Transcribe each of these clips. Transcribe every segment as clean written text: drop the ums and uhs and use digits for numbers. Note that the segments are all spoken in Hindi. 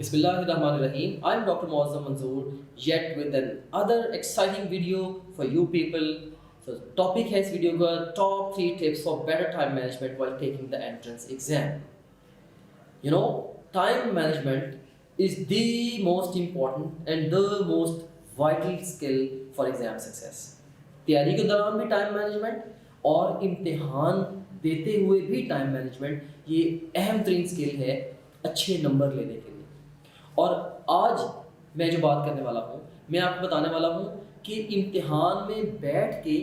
Bismillahirrahmanirrahim. I'm Dr. Muazzam Manzoor, yet with another exciting video for you people. So, topic है इस वीडियो का top 3 tips for better time management while taking the entrance exam. You know, time management is the most important and the most vital skill for exam success. तैयारी के दौरान भी टाइम मैनेजमेंट और इम्तिहान देते हुए भी टाइम मैनेजमेंट ये अहम तरीन स्किल है अच्छे नंबर लेने के लिए। और आज मैं जो बात करने वाला हूँ, मैं आपको बताने वाला हूँ कि इम्तिहान में बैठ के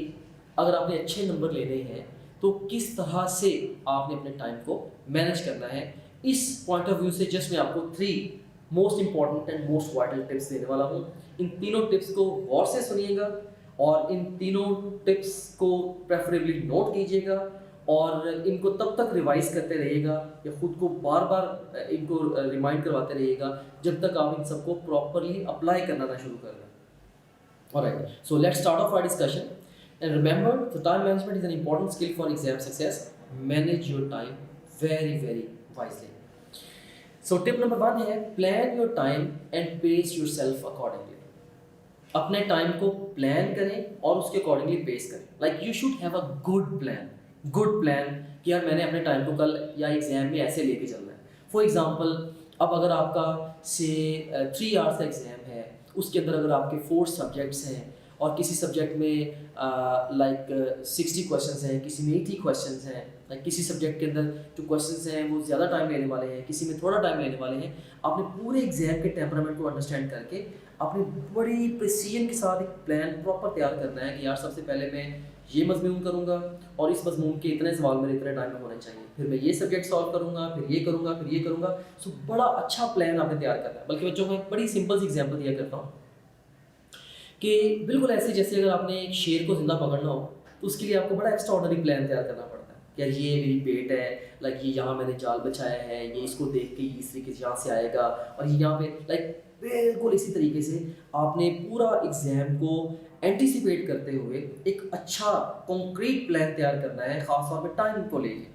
अगर आपने अच्छे नंबर लेने हैं तो किस तरह से आपने अपने टाइम को मैनेज करना है। इस पॉइंट ऑफ व्यू से जस्ट मैं आपको 3 most important and most vital tips देने वाला हूँ। इन तीनों टिप्स को गौर से सुनिएगा और इन तीनों टिप्स को प्रेफरेबली नोट कीजिएगा और इनको तब तक रिवाइज करते रहिएगा या खुद को बार बार इनको रिमाइंड करवाते रहिएगा जब तक आप इन सबको प्रॉपरली अप्लाई करना ना शुरू कर दें। Alright, so let's start off our discussion and remember the time management is an important skill for exam success. Manage your time very very wisely. So tip number 1 है plan your time and pace yourself accordingly. अपने टाइम को प्लान करें और उसके अकॉर्डिंगली पेस करें। Like you should have a good plan कि यार मैंने अपने टाइम को कल या एग्जाम में ऐसे लेके चलना है। फॉर एग्जांपल, अब अगर आपका से 3 आवर्स का एग्जाम है, उसके अंदर अगर आपके 4 सब्जेक्ट्स हैं और किसी सब्जेक्ट में लाइक 60 क्वेश्चंस हैं, किसी में 80 क्वेश्चंस हैं, लाइक किसी सब्जेक्ट के अंदर जो क्वेश्चंस हैं वो ज़्यादा टाइम लेने वाले हैं, किसी में थोड़ा टाइम लेने वाले हैं। आपने पूरे एग्जाम के टेम्परामेंट को अंडरस्टैंड करके आपने बड़ी प्रिसीजन के साथ एक प्लान प्रॉपर तैयार करना है कि यार सबसे पहले मैं ये मजमून करूँगा और इस मजमून के इतने सवाल मेरे इतने टाइम में होने चाहिए, फिर मैं ये सब्जेक्ट सॉल्व करूँगा, फिर ये करूँगा, फिर ये करूँगा। सो बड़ा अच्छा प्लान आपने तैयार करना है। बल्कि बच्चों को एक बड़ी सिंपल सी एग्जाम्पल दिया करता हूँ कि बिल्कुल ऐसे जैसे अगर आपने एक शेर को जिंदा पकड़ना हो तो उसके लिए आपको बड़ा एक्स्ट्रा ऑर्डिनरी प्लान तैयार करना पड़ता है कि यार ये मेरी पेट है, लाइक ये यहाँ मैंने जाल बिछाया है, ये इसको देख के इस तरीके से यहाँ से आएगा और ये यहाँ पे लाइक बिल्कुल इसी तरीके से आपने पूरा एग्जाम को एंटिसिपेट करते हुए एक अच्छा कॉन्क्रीट प्लान तैयार करना है, खास तौर पे टाइम को लेके,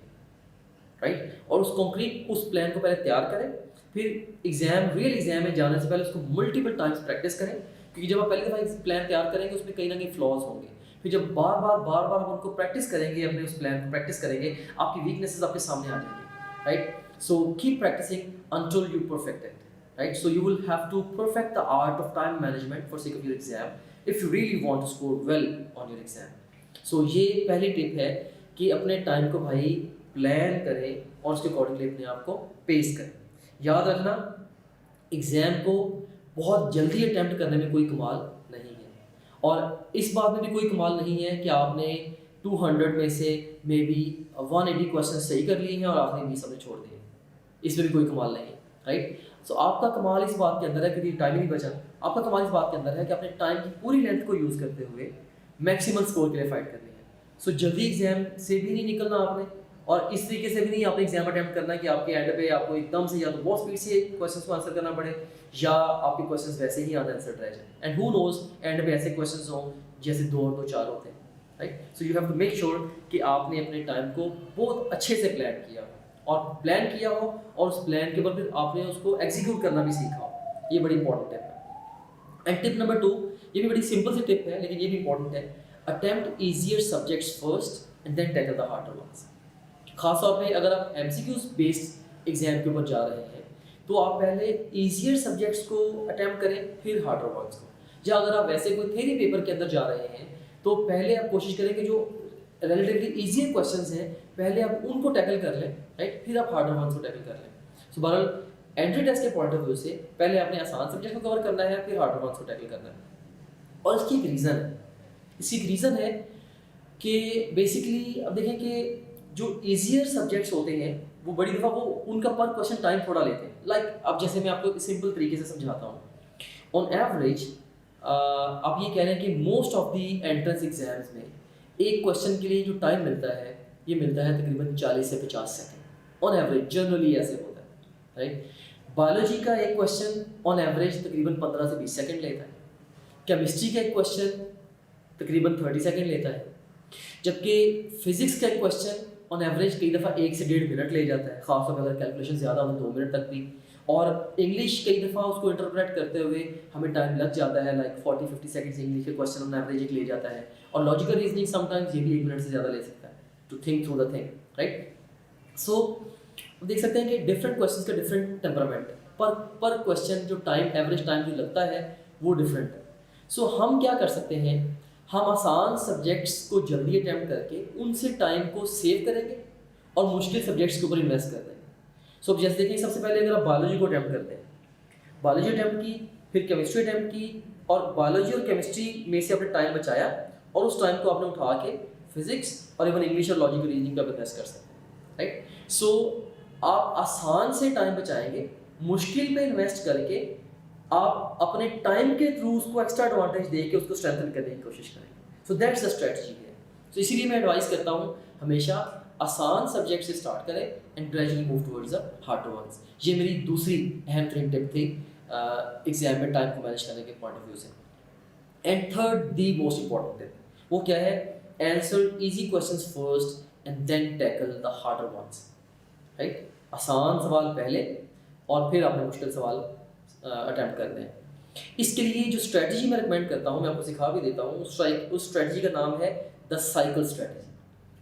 राइट। और उस प्लान को पहले तैयार करें, फिर रियल एग्जाम में जाने से पहले उसको मल्टीपल टाइम्स प्रैक्टिस करें, क्योंकि जब आप पहली दफ़ा प्लान तैयार करेंगे उसमें कहीं ना कहीं फ्लॉज होंगे। फिर जब बार बार आप उनको प्रैक्टिस करेंगे, अपने उस प्लान को प्रैक्टिस करेंगे, आपकी वीकनेसेस आपके सामने आ जाएंगे, right. So keep practising until you perfect it, right? So you will have to perfect the art of time management for sake of your exam if you really want to score well on your exam. So ये पहली टिप है कि अपने टाइम को भाई प्लान करें और उसके अकॉर्डिंगली अपने आप को पेस करें। याद रखना, एग्जाम को बहुत जल्दी अटैम्प्ट करने में कोई कमाल नहीं है और इस बात में भी कोई कमाल नहीं है कि आपने 200 में से मे बी 180 क्वेश्चन सही कर लिए हैं और आखिरी 20 आपने छोड़ दिए। इसमें भी कोई कमाल नहीं है, राइट। सो आपका कमाल इस बात के अंदर है कि टाइम ही नहीं बचा। आपका कमाल इस बात के अंदर है कि अपने टाइम की पूरी लेंथ को यूज़ करते हुए मैक्सिमम स्कोर के लिए फाइट करनी है। सो जल्दी एग्जाम से भी नहीं निकलना आपने और इस तरीके से भी नहीं आपने एग्जाम अटैम्प्ट करना कि आपके एंड पे आपको एकदम से या तो बहुत स्पीड से क्वेश्चन को आंसर करना पड़े या आपके क्वेश्चन वैसे ही आंसर रह जाए। एंड हु नोज एंड पे ऐसे क्वेश्चन हो जैसे 2 और 2 4 होते हैं, right. So you have to make sure कि आपने अपने टाइम को बहुत अच्छे से प्लान किया और उस प्लान के ऊपर फिर आपने उसको एग्जीक्यूट करना भी सीखा हो। ये बड़ी इंपॉर्टेंट टिप है। एंड टिप नंबर 2, ये भी बड़ी सिंपल सी टिप है लेकिन ये भी इंपॉर्टेंट है। Attempt easier subjects first and then tackle the harder ones. खास तौर पे अगर आप एमसीक्यूज बेस्ड एग्जाम के ऊपर जा रहे हैं तो आप पहले ईजियर सब्जेक्ट्स को अटेम्प्ट करें फिर हार्डर वंस को। या अगर आप वैसे कोई थ्योरी पेपर के अंदर जा रहे हैं तो पहले आप कोशिश करें कि जो रिलेटिवली ईजियर क्वेश्चंस हैं पहले आप उनको टैकल कर लें, राइट, फिर आप हार्डर वंस को टैकल कर लें। सो बहरहाल एंट्री टेस्ट के पॉइंट ऑफ व्यू से पहले आपने आसान सब्जेक्ट को कवर करना है फिर हार्डर वंस को टैकल करना है। और इसकी एक रीज़न है कि बेसिकली अब देखें कि जो ईजियर सब्जेक्ट्स होते हैं वो बड़ी दफ़ा वो उनका पर क्वेश्चन टाइम थोड़ा लेते हैं। लाइक अब जैसे मैं आपको सिंपल तरीके से समझाता हूँ। ऑन एवरेज आप ये कह रहे हैं कि most of the entrance exams में एक क्वेश्चन के लिए जो टाइम मिलता है ये मिलता है तकरीबन 40 से 50 सेकंड। ऑन एवरेज जनरली ऐसे होता है, राइट। बायोलॉजी का एक क्वेश्चन ऑन एवरेज तकरीबन 15 से 20 सेकंड लेता है। केमिस्ट्री का एक क्वेश्चन तकरीबन 30 सेकंड लेता है, जबकि फिजिक्स का एक क्वेश्चन ऑन एवरेज कई दफ़ा 1 से 1.5 मिनट ले जाता है, खासतौर पर अगर कैलकुलेशन ज़्यादा हो 2 मिनट तक भी। और इंग्लिश कई दफ़ा उसको इंटरप्रेट करते हुए हमें टाइम लग जाता है, लाइक 40-50 सेकंड्स इंग्लिश के क्वेश्चन ऑन एवरेज एक ले जाता है, और लॉजिकल रीजनिंग समटाइम्स ये भी 1 मिनट से ज़्यादा ले सकता है to think through the thing, right. So देख सकते हैं कि डिफरेंट क्वेश्चंस का डिफरेंट टेम्परामेंट, पर क्वेश्चन जो टाइम एवरेज टाइम जो लगता है वो डिफरेंट है। सो हम क्या कर सकते हैं, हम आसान सब्जेक्ट्स को जल्दी अटैम्प्ट करके उनसे टाइम को सेव करेंगे और मुश्किल सब्जेक्ट्स के ऊपर इन्वेस्ट कर देंगे। सो अब जैसे देखिए, सबसे पहले अगर आप बायोलॉजी को अटैम्प्ट करते हैं, बायोलॉजी अटैम्प्ट की, फिर केमिस्ट्री अटैम्प्ट की, और बायोलॉजी और केमिस्ट्री में से आपने टाइम बचाया और उस टाइम को आपने उठा के फिजिक्स और इवन इंग्लिश और लॉजिकल रीजनिंग पे इन्वेस्ट कर सकते हैं, राइट। सो आप आसान से टाइम बचाएंगे, मुश्किल पे इन्वेस्ट करके आप अपने टाइम के थ्रू उसको एक्स्ट्रा एडवांटेज दे के उसको स्ट्रेंथन करने की कोशिश करेंगे। सो दैट्स द स्ट्रेटजी है। तो इसीलिए मैं एडवाइस करता हूँ हमेशा आसान सब्जेक्ट से स्टार्ट करें and gradually move towards the harder ones. ये मेरी दूसरी अहम ट्रेन टिप थी एग्जाम में टाइम को मैनेज करने के पॉइंट ऑफ व्यू से। And third, the most important tip, वो क्या है, answer easy questions first and then tackle the harder ones, right. आसान सवाल पहले और फिर आपने मुश्किल सवाल अटैम्प्ट करते हैं। इसके लिए जो स्ट्रेटजी मैं रिकमेंड करता हूँ, मैं आपको सिखा भी देता हूँ, उस स्ट्रेटजी का नाम है the cycle strategy.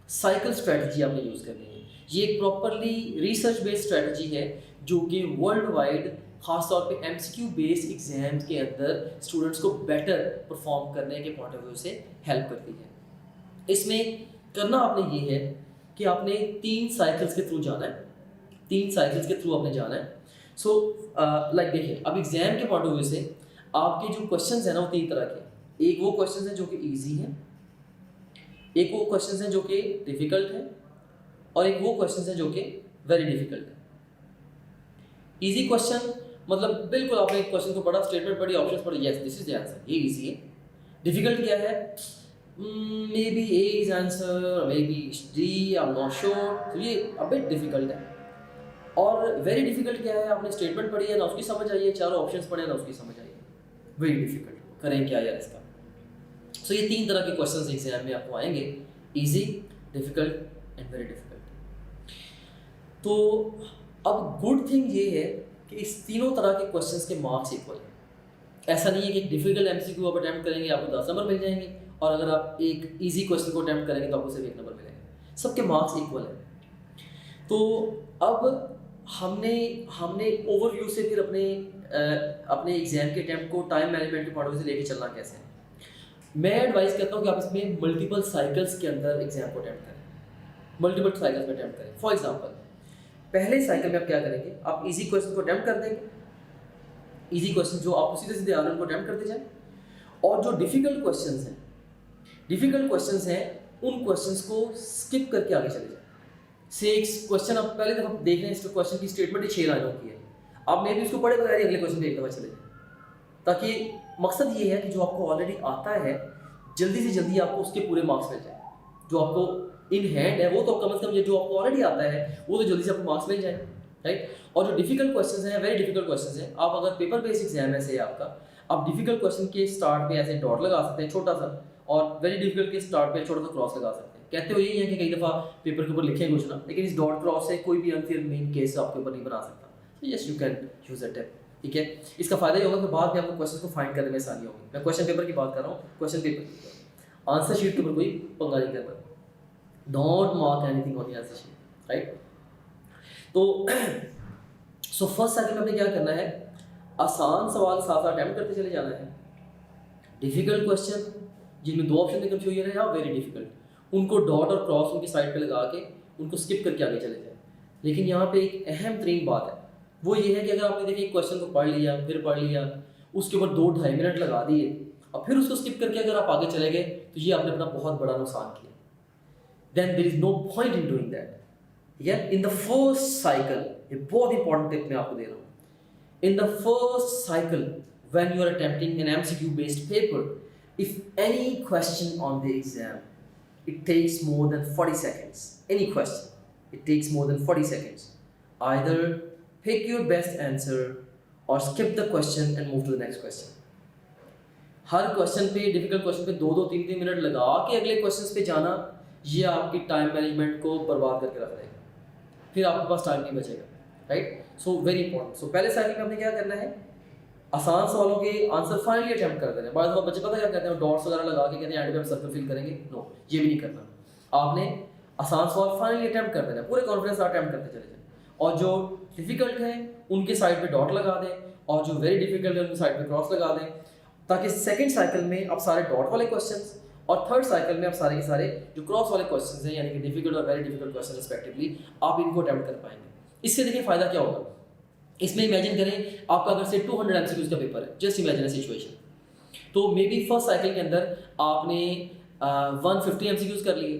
Cycle strategy आपने यूज़ करनी है। ये एक प्रॉपरली रिसर्च बेस्ड स्ट्रेटजी है जो कि वर्ल्ड वाइड खासतौर पे एमसीक्यू बेस्ड एग्जाम्स के अंदर स्टूडेंट्स को बेटर परफॉर्म करने के पॉइंट ऑफ व्यू से हेल्प करती है। इसमें करना आपने ये है कि आपने 3 साइकिल्स के थ्रू जाना है, 3 साइकिल्स के थ्रू आपने जाना है। सो लाइक देखिए, अब एग्जाम के पॉइंट ऑफ व्यू से आपके जो क्वेश्चंस हैं ना वो 3 तरह के। एक वो क्वेश्चंस हैं जो कि ईजी हैं, एक वो क्वेश्चंस हैं जो कि डिफिकल्ट हैं, और एक वो क्वेश्चंस हैं जो कि वेरी डिफिकल्ट है। इजी क्वेश्चन मतलब बिल्कुल आपने एक क्वेश्चन को पढ़ा, स्टेटमेंट पढ़ी, ऑप्शंस पढ़े, yes this is the answer, ये इजी है। डिफिकल्ट क्या है, may be A is answer, may be D, I am not sure, तो ये अ बिट डिफिकल्ट है। और वेरी डिफिकल्ट क्या है, आपने स्टेटमेंट पढ़ी है ना उसकी समझ आई है, चारों ऑप्शंस पढ़े ना उसकी समझ आई है, वेरी डिफिकल्ट, करें क्या यार इसका। सो ये 3 तरह के क्वेश्चंस एग्जाम में आपको आएंगे, easy, difficult and very difficult. तो अब गुड थिंग ये है कि इस तीनों तरह के क्वेश्चंस के मार्क्स इक्वल हैं। ऐसा नहीं है कि एक डिफिकल्ट एमसीक्यू आप अटैम्प्ट करेंगे आपको 10 नंबर मिल जाएंगे, और अगर आप एक इजी क्वेश्चन को अटैम्प्ट करेंगे तो आपको सिर्फ 1 नंबर मिलेंगे। सबके मार्क्स इक्वल हैं। तो अब हमने ओवरव्यू से फिर अपने एग्जाम के अटैम्प्ट को टाइम मैनेजमेंट के पॉइंट ऑफ व्यू से लेके चलना कैसे है। मैं एडवाइस करता हूँ कि आप इसमें मल्टीपल साइकिल्स के अंदर एग्जाम को अटैम्प्ट करें, मल्टीपल साइकिल्स में अटैम्प्ट करें। फॉर एग्जांपल, पहले साइकिल में आप क्या करेंगे, आप इजी क्वेश्चन को अटैम्प्ट कर देंगे, इजी क्वेश्चन जो आपको सीधे सीधे आ रहे हैं उनको अटैम्प्ट करते जाएं, और जो डिफिकल्ट क्वेश्चंस हैं उन क्वेश्चंस को स्किप करके आगे चले जाएं। से एक क्वेश्चन आप पहले दफा देख रहे हैं, इस क्वेश्चन की स्टेटमेंट ही 6 लाइनों की है, आप मे भी उसको पढ़े बगैर ही अगले क्वेश्चन पे एक दफा चले जाएं, ताकि मकसद ये है कि जो आपको ऑलरेडी आता है जल्दी से जल्दी आपको उसके पूरे मार्क्स मिल जाए। जो आपको इन हैंड है वो तो कम से कम, ये जो आपको ऑलरेडी आता है वो तो जल्दी से आपको मार्क्स मिल जाए, राइट। और जो डिफिकल्ट क्वेश्चंस हैं, वेरी डिफिकल्ट क्वेश्चंस हैं, आप अगर पेपर बेस्ड एग्जाम है से आपका, आप डिफिकल्ट क्वेश्चन के स्टार्ट पे ऐसे डॉट लगा सकते हैं छोटा सा, और वेरी डिफिकल्ट के स्टार्ट पे छोटा सा क्रॉस लगा सकते हैं। कहते हो यही है कि कई दफ़ा पेपर के ऊपर लिखे कुछ ना, लेकिन इस डॉट क्रॉस से कोई भी अनफेयर मेन केस आपके ऊपर नहीं बना सकता। तो yes, you can use a tip, ठीक है। इसका फायदा ये होगा कि बाद में आपको क्वेश्चन को फाइंड करने में आसानी होगी। मैं क्वेश्चन पेपर की बात कर रहा हूँ, क्वेश्चन पेपर, आंसर शीट के ऊपर कोई पंगा नहीं करना, don't mark anything on the answer sheet, right. तो सो फर्स्ट साइकिल में आपने क्या करना है, आसान सवाल साथ साथ अटैम्प्ट करते चले जाना है। डिफिकल्ट क्वेश्चन जिनमें 2 ऑप्शन में कंफ्यूजन है या वेरी डिफिकल्ट, उनको डॉट और क्रॉस उनकी साइड पे लगा के उनको स्किप करके आगे चले जाए। लेकिन यहाँ पे एक अहम तरीन बात है, वो ये है कि अगर आपने देखिए क्वेश्चन को पढ़ लिया, फिर पढ़ लिया, उसके ऊपर 2-2.5 मिनट लगा दिए और फिर उसको स्किप करके अगर आप आगे चले गए तो ये आपने अपना बहुत बड़ा नुकसान किया। Then there is no point in doing that. ठीक है, इन द फर्स्ट साइकिल, ये बहुत इंपॉर्टेंट टिप मैं आपको दे रहा हूँ, in the first cycle when you are attempting an MCQ based paper, if any question on the exam, it takes more than 40 seconds, any question, it takes more than 40 seconds, either pick your best answer or skip the question and move to the next question. Her question पे, डिफिकल्ट क्वेश्चन पे 2-2, 3-3 मिनट लगा के अगले क्वेश्चन पे जाना, ये आपकी टाइम मैनेजमेंट को बर्बाद करके रख देगा, फिर आपके पास टाइम नहीं बचेगा, right. So very important. So पहले साइकिल में आपने क्या करना है, आसान सवालों के आंसर फाइनली अटेम्प्ट कर देना है। बाद बच्चे पता क्या कहते हैं, डॉट्स वगैरह लगा के कहते हैं एंड पे हम सर्कल फिल करेंगे। नो, ये भी नहीं करना। आपने आसान सवाल फाइनली अटेम्प्ट कर देना है, पूरे कॉन्फिडेंस अटेम्प्ट करते चले जाएं, और जो डिफिकल्ट है उनके साइड पे डॉट लगा दें, और जो वेरी डिफिकल्ट है उनके साइड पे क्रॉस लगा दें, ताकि सेकंड साइकिल में आप सारे डॉट वाले क्वेश्चंस और थर्ड साइकिल में आप सारे के सारे जो क्रॉस वाले क्वेश्चंस हैं, यानी कि डिफिकल्ट और वेरी डिफिकल्ट क्वेश्चन रिस्पेक्टिवली, आप इनको अटेम्प्ट कर पाएंगे। इससे देखिए फायदा क्या होगा, इसमें इमेजिन करें आपका अगर से 200 एमसीक्यूज का पेपर है, जस्ट इमेजिन अ सिचुएशन, तो मे बी फर्स्ट साइकिल के अंदर आपने 150 एमसीक्यूज कर लिए,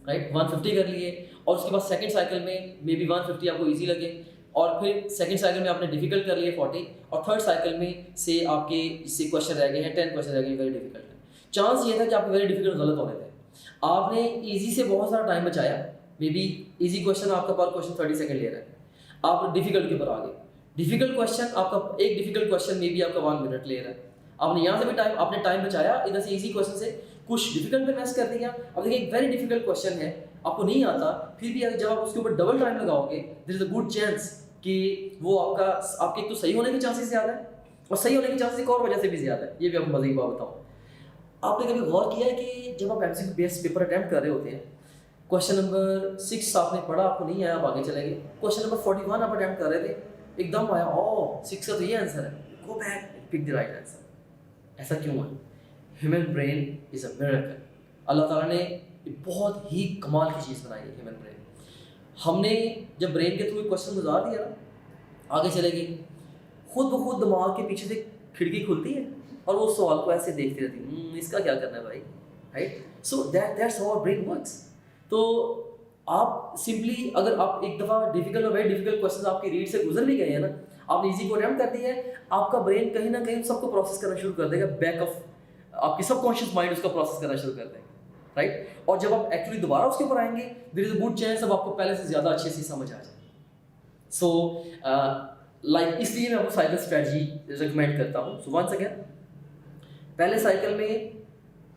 राइट, 150 कर लिए, और उसके बाद सेकंड साइकिल में मे बी 150 आपको इजी लगे, और फिर सेकंड साइकिल में आपने डिफिकल्ट कर लिए 40, और थर्ड साइकिल में से आपके जिससे क्वेश्चन रह गए हैं 10 क्वेश्चन रह गए वेरी डिफिकल्ट है। चांस ये था कि आपके वेरी डिफिकल्ट गलत होने थे, आपने इजी से बहुत सारा टाइम बचाया, मे बी इजी क्वेश्चन आपका पर क्वेश्चन 30 सेकंड ले रहा है, आप डिफिकल्ट के ऊपर आ गए, डिफिकल्ट क्वेश्चन आपका एक डिफिकल्ट क्वेश्चन में भी आपका 1 मिनट ले रहा है, आपने यहाँ से भी टाइम आपने टाइम बचाया, इधर से इजी क्वेश्चन से कुछ डिफिकल्ट पे मैच कर दिया। अब देखिए एक वेरी डिफिकल्ट क्वेश्चन है, आपको नहीं आता, फिर भी जब आप उसके ऊपर डबल टाइम लगाओगे, there is a good chance कि वो आपके एक तो सही होने के चांसेस ज़्यादा है, और सही होने के चांसेस एक और वजह से भी ज़्यादा है। ये भी आपको मज़े की बात बताऊँ, आपने कभी गौर किया है कि जब आप एमसीक्यू बेस्ड पेपर अटेम्प्ट कर रहे होते हैं, क्वेश्चन नंबर 6 आपने पढ़ा, आपको नहीं आया, आप आगे चले गए, क्वेश्चन नंबर 41 आप अटेम्प्ट कर रहे थे, एकदम आया, ओह 6 का तो ये आंसर है, go back pick the right answer. ऐसा क्यों है? Human brain is a miracle. Allah ताला ने बहुत ही कमाल की चीज़ बनाई है ह्यूमन ब्रेन। हमने जब ब्रेन के थ्रू क्वेश्चन गुजार दिया ना, आगे चले गए, खुद ब खुद दिमाग के पीछे से खिड़की खुलती है और वो सवाल को ऐसे देखती रहती है, इसका क्या करना है भाई, right. So that's how our brain works. तो आप सिंपली अगर आप एक दफ़ा डिफिकल्ट और वेरी डिफिकल्ट क्वेश्चन आपकी रीड से गुजर भी गए हैं ना, आपने इजी को अटेम्प्ट कर दिया है, आपका ब्रेन कहीं ना कहीं सबको प्रोसेस करना शुरू कर देगा, बैक ऑफ आपकी सबकॉन्शियस माइंड उसका प्रोसेस करना शुरू कर देगा, राइट। और जब आप एक्चुअली दोबारा उसके ऊपर आएंगे, there is a good chance अब आपको पहले से ज़्यादा अच्छे से समझ आ जाए। सो लाइक इसलिए मैं आपको साइकिल स्ट्रेटजी रिकमेंड करता हूँ। सो वंस अगेन, पहले साइकिल में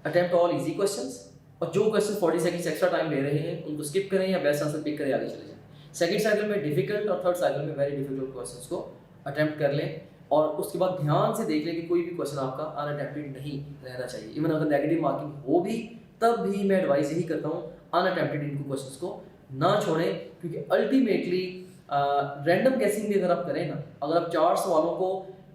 अटेम्प्ट ऑल इजी क्वेश्चंस, और जो क्वेश्चन 40 सेकंड्स एक्स्ट्रा टाइम ले रहे हैं उनको स्किप करें या बेस्ट आंसर पिक करें, आगे चले जाएं। सेकंड साइकिल में डिफिकल्ट और थर्ड साइकिल में वेरी डिफिकल्ट क्वेश्चंस को अटेम्प्ट कर लें, और उसके बाद ध्यान से देख लें कि कोई भी क्वेश्चन आपका अनअटेम्प्टेड नहीं रहना चाहिए। इवन अगर नेगेटिव मार्किंग हो भी, तब भी मैं एडवाइस यही करता हूँ अनअटेम्प्टेड इनको क्वेश्चंस को ना छोड़ें, क्योंकि अल्टीमेटली रैंडम गेसिंग भी अगर आप करें ना, अगर आप 4 सवालों को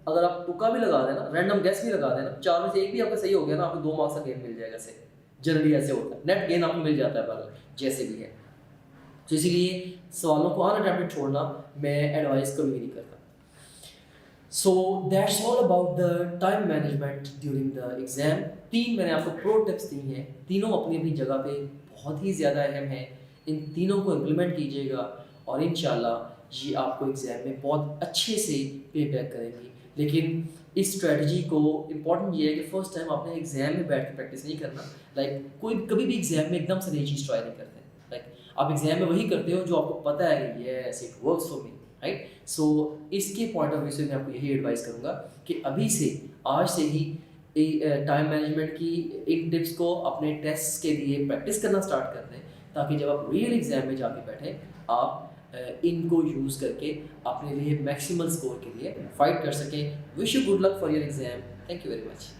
अगर आप तुक्का भी लगा देना, रैंडम गेस भी लगा देना, 4 में से एक भी आपका सही हो गया ना, आपको 2 मार्क्स का गेन मिल जाएगा। से जनरली ऐसे होता है, नेट गेन आपको मिल जाता है पर जैसे भी है। तो इसीलिए सवालों को अनअटेम्प्टेड छोड़ना मैं एडवाइस कभी भी नहीं करता। So that's all about the time management during the exam. 3 मैंने आपको प्रो टिप्स दी हैं, तीनों अपनी अपनी जगह पे बहुत ही ज़्यादा अहम है। इन तीनों को इम्प्लीमेंट कीजिएगा और इंशाल्लाह ये आपको एग्जाम में बहुत अच्छे से पे बैक करेंगी। लेकिन इस स्ट्रेटजी को इम्पॉर्टेंट ये है कि फर्स्ट टाइम आपने एग्जाम में बैठ के प्रैक्टिस नहीं करना। लाइक कोई कभी भी एग्जाम में एकदम से नई चीज़ ट्राई नहीं करते। लाइक आप एग्जाम में वही करते हो जो आपको पता है कि yes it works for me, right. So इसके पॉइंट ऑफ व्यू से मैं आपको यही एडवाइस करूँगा कि अभी से, आज से ही टाइम मैनेजमेंट की इन टिप्स को अपने टेस्ट के लिए प्रैक्टिस करना स्टार्ट कर दें, ताकि जब आप रियल एग्जाम में जाके बैठें, आप इनको यूज़ करके अपने लिए मैक्सिमल स्कोर के लिए फाइट कर सकें। Wish you good luck for your exam. Thank you very much.